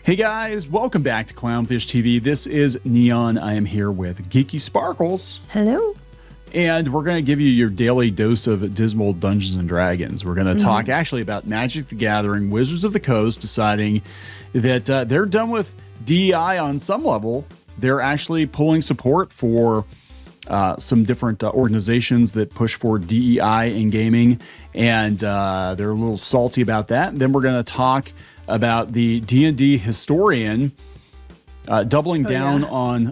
Hey guys, welcome back to Clownfish TV. This is Neon. I am here with Geeky Sparkles. Hello. And we're going to give you your daily dose of dismal Dungeons and Dragons. We're going to talk actually about Magic the Gathering, Wizards of the Coast deciding that they're done with DEI on some level. They're actually pulling support for some different organizations that push for DEI in gaming. And they're a little salty about that. And then we're going to talk about the D&D historian doubling down on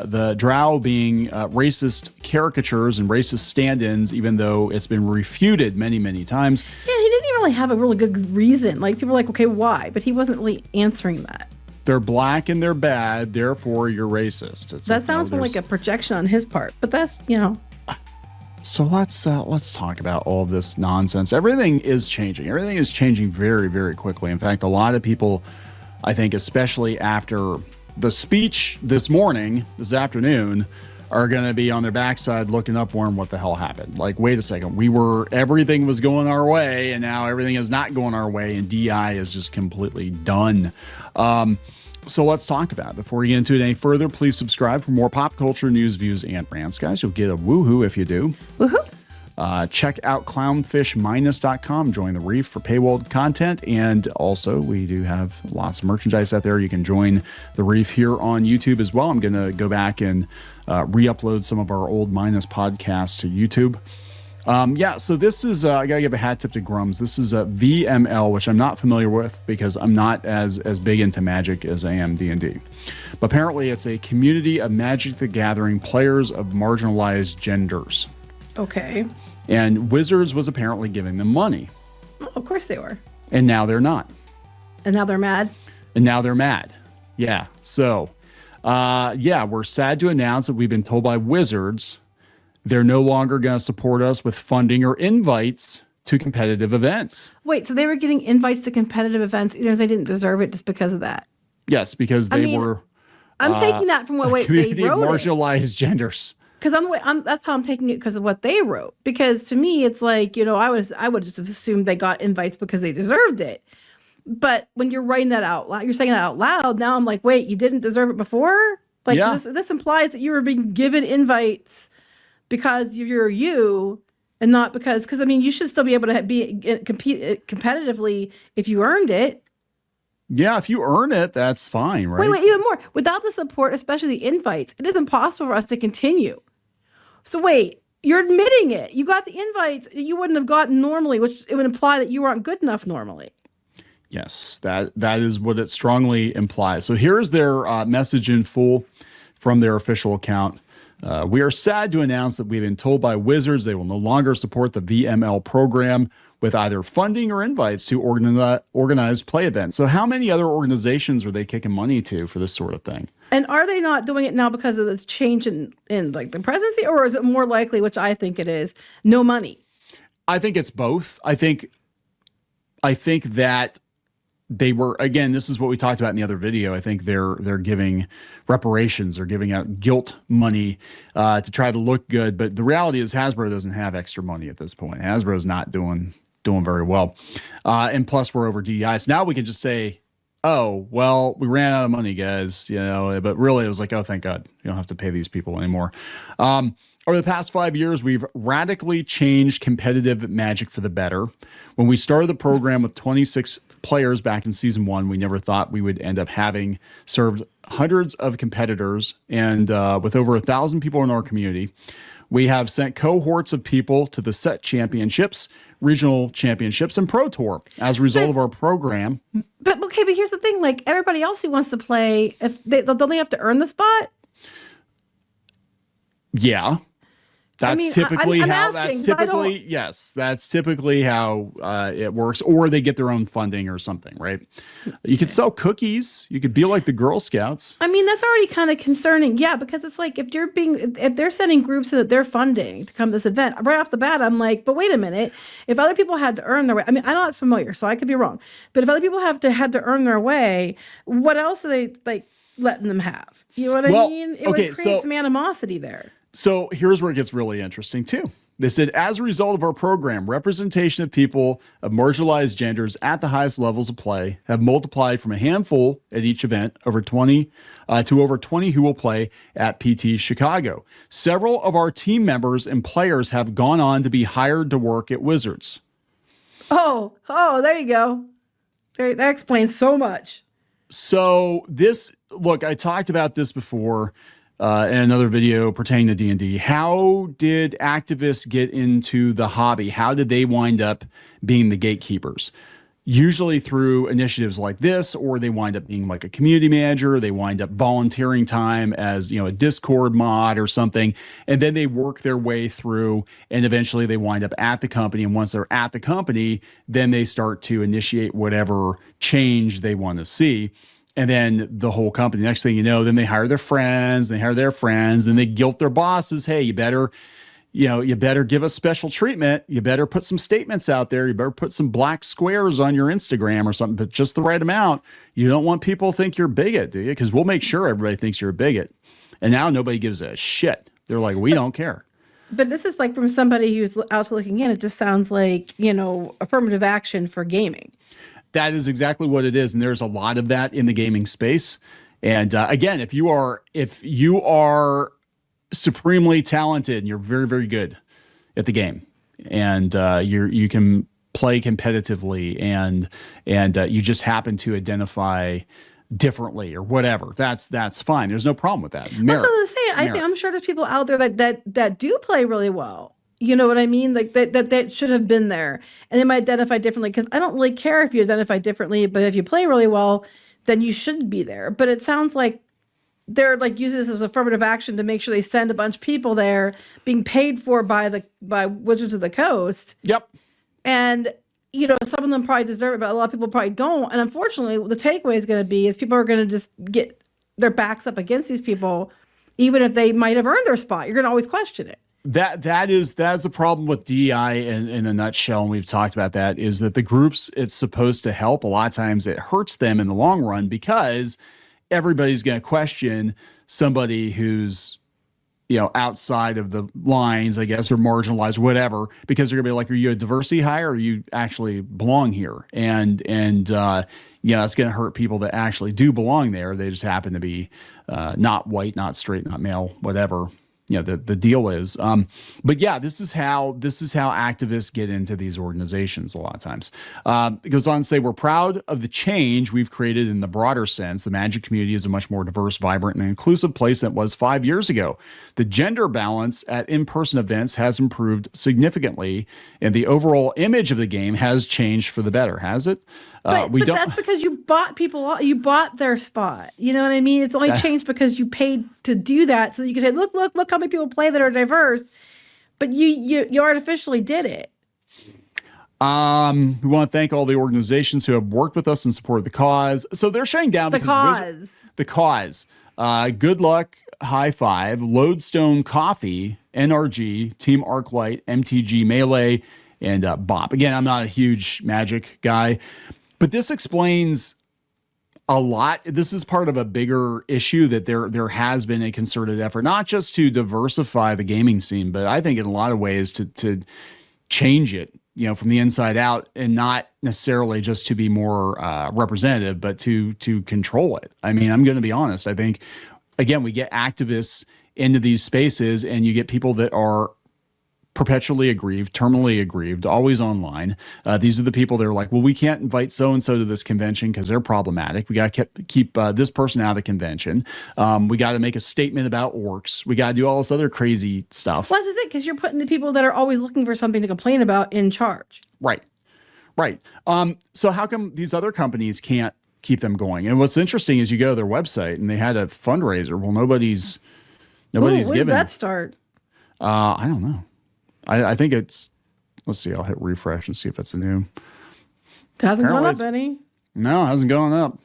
the Drow being racist caricatures and racist stand-ins, even though it's been refuted many, many times. Yeah, he didn't really have a really good reason. Like, people were like, okay, why? But he wasn't really answering that. They're black and they're bad, therefore you're racist. It's that sounds more like a projection on his part, but that's, So let's talk about all of this nonsense. Everything is changing. Everything is changing very, very quickly. In fact, a lot of people, I think, especially after the speech this afternoon, are going to be on their backside looking up, wondering what the hell happened. Like, wait a second, everything was going our way, and now everything is not going our way, and DI is just completely done. So let's talk about it. Before we get into it any further, please subscribe for more pop culture news, views, and rants. Guys, you'll get a woohoo if you do. Woohoo. Check out clownfishminus.com. Join the reef for paywalled content. And also, we do have lots of merchandise out there. You can join the reef here on YouTube as well. I'm going to go back and re-upload some of our old Minus podcasts to YouTube. So this is, I gotta give a hat tip to Grums. This is a VML, which I'm not familiar with because I'm not as big into Magic as I am D&D. But apparently it's a community of Magic the Gathering players of marginalized genders. Okay. And Wizards was apparently giving them money. Well, of course they were. And now they're not. And now they're mad? And now they're mad. Yeah. So, we're sad to announce that we've been told by Wizards they're no longer going to support us with funding or invites to competitive events. Wait, so they were getting invites to competitive events even if they didn't deserve it just because of that? Yes, because they were... I'm taking that from what they wrote. Marginalized genders. Because that's how I'm taking it, because of what they wrote. Because to me, it's like, I would just have assumed they got invites because they deserved it. But when you're writing that out loud, you're saying that out loud. Now I'm like, wait, you didn't deserve it before? Like, this implies that you were being given invites because you're you, and not because you should still be able to compete competitively if you earned it. Yeah, if you earn it, that's fine, right? Wait, even more. Without the support, especially the invites, it is impossible for us to continue. So wait, you're admitting it. You got the invites that you wouldn't have gotten normally, which it would imply that you aren't good enough normally. Yes, that is what it strongly implies. So here's their message in full from their official account. We are sad to announce that we've been told by Wizards they will no longer support the VML program with either funding or invites to organized play events. So how many other organizations are they kicking money to for this sort of thing? And are they not doing it now because of this change in like the presidency, or is it more likely, which I think it is, no money? I think it's both. I think that they were, again, this is what we talked about in the other video. I think they're giving reparations or giving out guilt money to try to look good. But the reality is Hasbro doesn't have extra money at this point. Hasbro's not doing very well. And plus we're over DEI. So now we can just say, oh, well, we ran out of money, guys, but really it was like, oh, thank God, you don't have to pay these people anymore. Over the past 5 years, we've radically changed competitive Magic for the better. When we started the program with 26 players back in season 1, we never thought we would end up having served hundreds of competitors, and with over 1,000 people in our community, we have sent cohorts of people to the set championships, regional championships, and pro tour as a result of our program. But here's the thing: like everybody else who wants to play, if don't they have to earn the spot? Yeah. That's typically how it works, or they get their own funding or something, right? You could sell cookies. You could be like the Girl Scouts. That's already kind of concerning. Yeah, because it's like if they're sending groups that they're funding to come to this event, right off the bat, I'm like, but wait a minute. If other people had to earn their way, I'm not familiar, so I could be wrong. But if other people had to earn their way, what else are they like letting them have? You know what I mean? It would create some animosity there. So here's where it gets really interesting too. They said, as a result of our program, representation of people of marginalized genders at the highest levels of play have multiplied from a handful at each event to over 20 who will play at PT Chicago. Several of our team members and players have gone on to be hired to work at Wizards. Oh, there you go. That explains so much. So look, I talked about this before in another video pertaining to D&D. How did activists get into the hobby? How did they wind up being the gatekeepers? Usually through initiatives like this, or they wind up being like a community manager. They wind up volunteering time as, a Discord mod or something. And then they work their way through, and eventually they wind up at the company. And once they're at the company, then they start to initiate whatever change they want to see. And then the whole company, next thing you know, then they hire their friends, then they guilt their bosses. Hey, you better give us special treatment. You better put some statements out there. You better put some black squares on your Instagram or something, but just the right amount. You don't want people to think you're a bigot, do you? Because we'll make sure everybody thinks you're a bigot. And now nobody gives a shit. They're like, we don't care. But this is like from somebody who's out looking in. It just sounds like, affirmative action for gaming. That is exactly what it is. And there's a lot of that in the gaming space. And again, if you are supremely talented and you're very, very good at the game, and you can play competitively, and you just happen to identify differently or whatever, that's fine. There's no problem with that. That's what I was saying. I'm sure there's people out there that do play really well. You know what I mean? Like that should have been there, and they might identify differently. Because I don't really care if you identify differently, but if you play really well, then you should be there. But it sounds like they're like using this as affirmative action to make sure they send a bunch of people there, being paid for by Wizards of the Coast. Yep. And some of them probably deserve it, but a lot of people probably don't. And unfortunately, the takeaway is going to be people are going to just get their backs up against these people, even if they might have earned their spot. You're going to always question it. That's the problem with DEI in a nutshell, and we've talked about that, is that the groups it's supposed to help, a lot of times it hurts them in the long run, because everybody's going to question somebody who's outside of the lines, I guess, or marginalized, whatever, because they're gonna be like, are you a diversity hire, or you actually belong here? And it's gonna hurt people that actually do belong there. They just happen to be not white, not straight, not male, whatever the deal is. But yeah, this is how activists get into these organizations a lot of times. It goes on to say, we're proud of the change we've created in the broader sense. The Magic community is a much more diverse, vibrant, and inclusive place than it was 5 years ago. The gender balance at in-person events has improved significantly, and the overall image of the game has changed for the better. Has it? But that's because you bought their spot. You know what I mean? It's only changed because you paid to do that, so you could say, look how many people play that are diverse. But you artificially did it. We want to thank all the organizations who have worked with us and supported the cause. So they're shutting down the cause. Good Luck, High Five, Lodestone Coffee, NRG, Team Arclight, MTG Melee, and Bop. Again, I'm not a huge Magic guy, but this explains a lot. This is part of a bigger issue, that there has been a concerted effort, not just to diversify the gaming scene, but I think in a lot of ways to change it, from the inside out, and not necessarily just to be more representative, but to control it. I mean, I'm going to be honest. I think, again, we get activists into these spaces, and you get people that are perpetually aggrieved, terminally aggrieved, always online. These are the people that are like, well, we can't invite so-and-so to this convention because they're problematic. We got to keep this person out of the convention. We got to make a statement about orcs. We got to do all this other crazy stuff. Well, this is it, because you're putting the people that are always looking for something to complain about in charge. Right. So how come these other companies can't keep them going? And what's interesting is you go to their website and they had a fundraiser. Well, nobody's when given. Did that start? I don't know. I think it's, let's see, I'll hit refresh and see if it's a new. It hasn't gone up any. No, it hasn't gone up.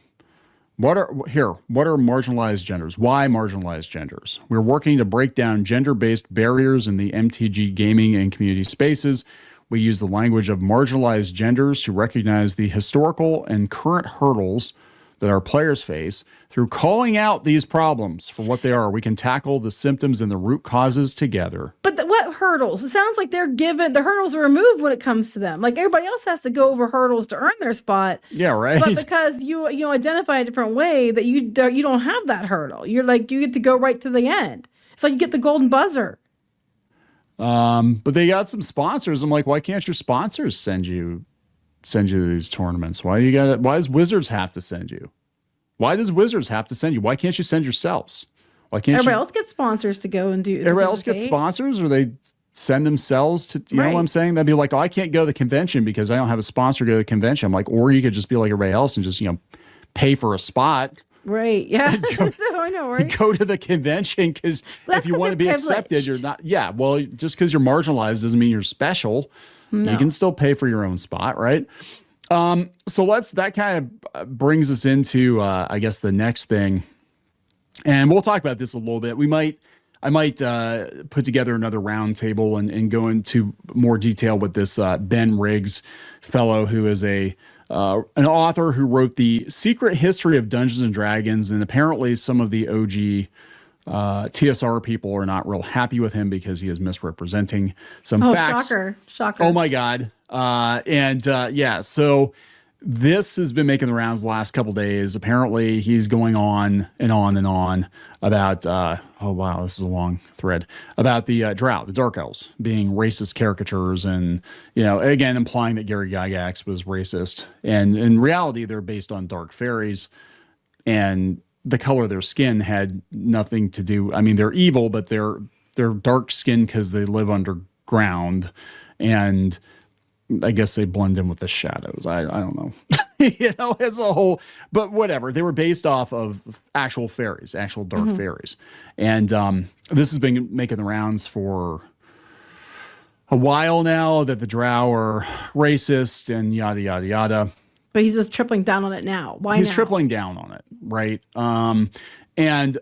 What are marginalized genders? Why marginalized genders? We're working to break down gender-based barriers in the MTG gaming and community spaces. We use the language of marginalized genders to recognize the historical and current hurdles that our players face. Through calling out these problems for what they are, we can tackle the symptoms and the root causes together. But what hurdles. It sounds like they're given the hurdles are removed when it comes to them. Like everybody else has to go over hurdles to earn their spot. Yeah, right. But because you identify a different way, that you don't have that hurdle. You're like, you get to go right to the end. It's like you get the golden buzzer. But they got some sponsors. I'm like, why can't your sponsors send you to these tournaments? Why does Wizards have to send you? Why does Wizards have to send you? Why can't you send yourselves? Why can't everybody else get sponsors to go and do? Everybody else gets sponsors, or they send themselves to, you know what I'm saying? They'd be like, oh, I can't go to the convention because I don't have a sponsor to go to the convention. I'm like, or you could just be like everybody else and just, pay for a spot. Right. Yeah. I know, right? Go to the convention because if you want to be accepted, you're not. Yeah. Well, just because you're marginalized doesn't mean you're special. No. You can still pay for your own spot, right? So that kind of brings us into, I guess, the next thing. And we'll talk about this a little bit. I might put together another roundtable and go into more detail with this Ben Riggs fellow, who is an author who wrote the Secret History of Dungeons and Dragons, and apparently some of the OG TSR people are not real happy with him because he is misrepresenting some facts. Shocker. Oh my God. So this has been making the rounds the last couple days. Apparently he's going on and on and on about, oh wow, this is a long thread, about the Drow, the Dark Elves, being racist caricatures, and, again, implying that Gary Gygax was racist. And in reality, they're based on dark fairies, and the color of their skin had nothing to do. I mean, they're evil, but they're dark skinned because they live underground, and I guess they blend in with the shadows. I don't know, as a whole, but whatever. They were based off of actual fairies, actual dark fairies. And this has been making the rounds for a while now, that the Drow are racist and yada, yada, yada. But he's just tripling down on it now. Why He's now? tripling down on it, right? And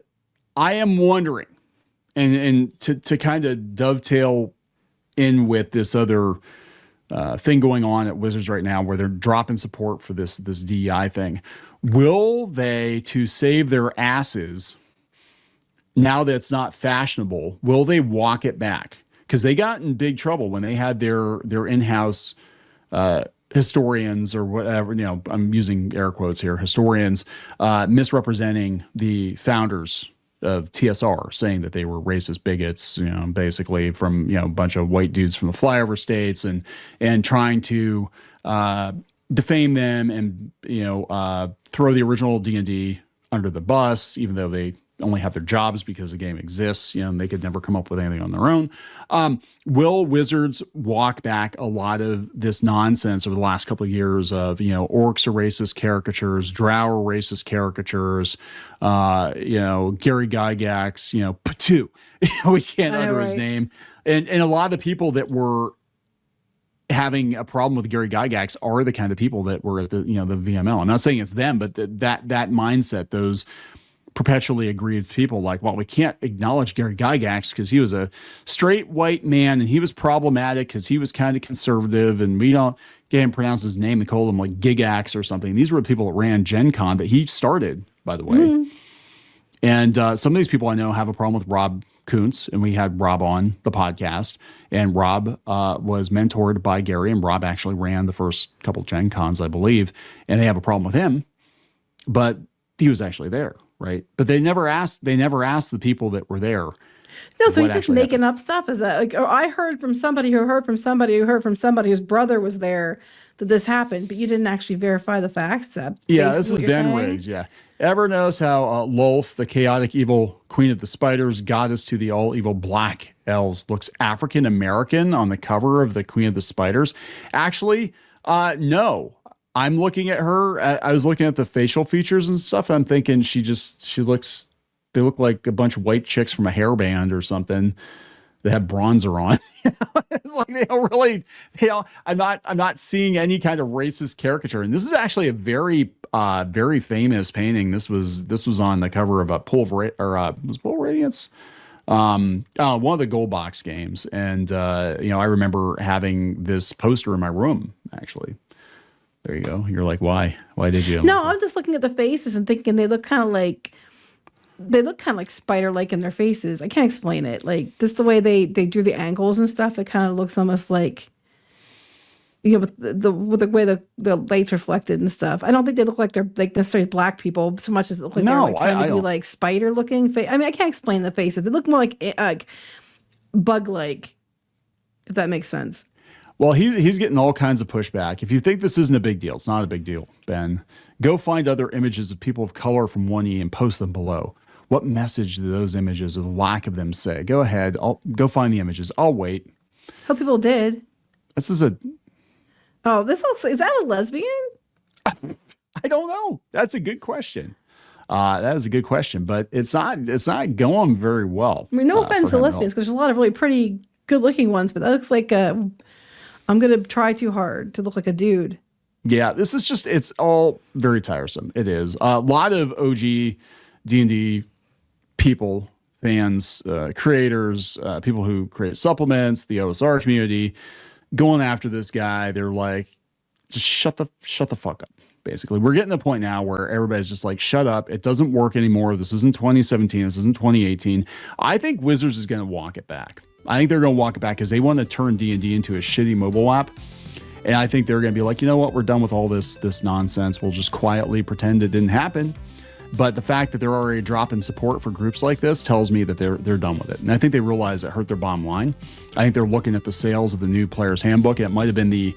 I am wondering, and to kind of dovetail in with this other thing going on at Wizards right now, where they're dropping support for this DEI thing. Will they, to save their asses, now that it's not fashionable, will they walk it back? Because they got in big trouble when they had their in-house historians, or whatever, I'm using air quotes here, historians, misrepresenting the founders of TSR, saying that they were racist bigots, basically from, a bunch of white dudes from the flyover states, and trying to defame them and, throw the original D&D under the bus, even though they only have their jobs because the game exists, and they could never come up with anything on their own. Will Wizards walk back a lot of this nonsense over the last couple of years of, orcs are racist caricatures, Drow are racist caricatures, Gary Gygax, Patu, we can't utter his name. And a lot of the people that were having a problem with Gary Gygax are the kind of people that were at the VML. I'm not saying it's them, but that mindset, those perpetually aggrieved people, like, well, we can't acknowledge Gary Gygax because he was a straight white man and he was problematic because he was kind of conservative, and we can't pronounce his name. They called him like Gigax or something. These were the people that ran Gen Con that he started, by the way. And some of these people I know have a problem with Rob Kuntz, and we had Rob on the podcast, and Rob was mentored by Gary, and Rob actually ran the first couple Gen Cons, I believe, and they have a problem with him, but he was actually there. Right. But they never asked the people that were there. No, so he's just making up stuff. Is that like, or I heard from somebody who heard from somebody who heard from somebody whose brother was there that this happened, but you didn't actually verify the facts. Yeah, this is Ben Riggs. Yeah. Ever notice how Lolth, the chaotic evil queen of the spiders, goddess to the all evil black elves, looks African American on the cover of the Queen of the Spiders? Actually, no. I'm looking at her. I was looking at the facial features and stuff. I'm thinking they look like a bunch of white chicks from a hair band or something that have bronzer on. It's like I'm not seeing any kind of racist caricature. And this is actually a very, very famous painting. This was on the cover of a Pool Radiance? One of the Gold Box games. And, I remember having this poster in my room, actually. There you go. You're like, why? Why did you? No, I'm just looking at the faces and thinking they look kind of like they look kind of like spider-like in their faces. I can't explain it. Like just the way they drew the angles and stuff, it kind of looks almost like, you know, with the way the light's reflected and stuff. I don't think they look like they're like necessarily black people so much as they look like they're like trying to be like spider looking face. I mean, I can't explain the faces. They look more like bug-like, if that makes sense. Well, he's getting all kinds of pushback. If you think this isn't a big deal, it's not a big deal, Ben. Go find other images of people of color from 1E and post them below. What message do those images or the lack of them say? Go ahead. I'll go find the images. I'll wait. Hope people did. This is a... Oh, is that a lesbian? I don't know. That's a good question. That is a good question, but it's not going very well. I mean, no offense to lesbians, because there's a lot of really pretty good looking ones, but that looks like I'm going to try too hard to look like a dude. Yeah, this is just, it's all very tiresome. It is. A lot of OG D&D people, fans, creators, people who create supplements, the OSR community, going after this guy. They're like, just shut the fuck up. Basically, we're getting to a point now where everybody's just like, shut up. It doesn't work anymore. This isn't 2017. This isn't 2018. I think Wizards is going to walk it back. I think they're going to walk it back because they want to turn D&D into a shitty mobile app. And I think they're going to be like, you know what? We're done with all this nonsense. We'll just quietly pretend it didn't happen. But the fact that they're already dropping support for groups like this tells me that they're done with it. And I think they realize it hurt their bottom line. I think they're looking at the sales of the new player's handbook. It might have been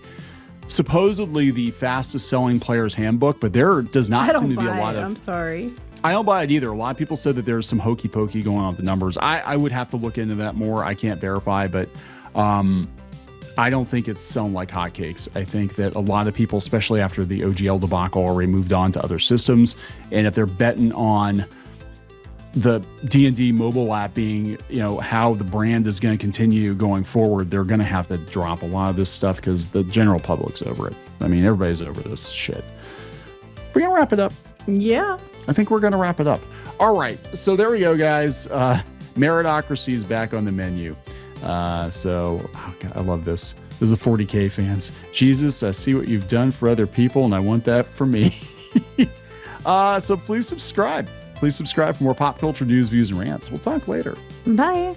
supposedly the fastest selling player's handbook, but there does not seem to be a lot of... I'm sorry. I don't buy it either. A lot of people said that there's some hokey pokey going on with the numbers. I would have to look into that more. I can't verify, but I don't think it's selling like hotcakes. I think that a lot of people, especially after the OGL debacle, already moved on to other systems. And if they're betting on the D&D mobile app being, you know, how the brand is going to continue going forward, they're going to have to drop a lot of this stuff because the general public's over it. I mean, everybody's over this shit. We're going to wrap it up. Yeah. I think we're going to wrap it up. All right. So there we go, guys. Meritocracy is back on the menu. Oh God, I love this. This is the 40K fans. Jesus, I see what you've done for other people, and I want that for me. So please subscribe. Please subscribe for more pop culture news, views, and rants. We'll talk later. Bye.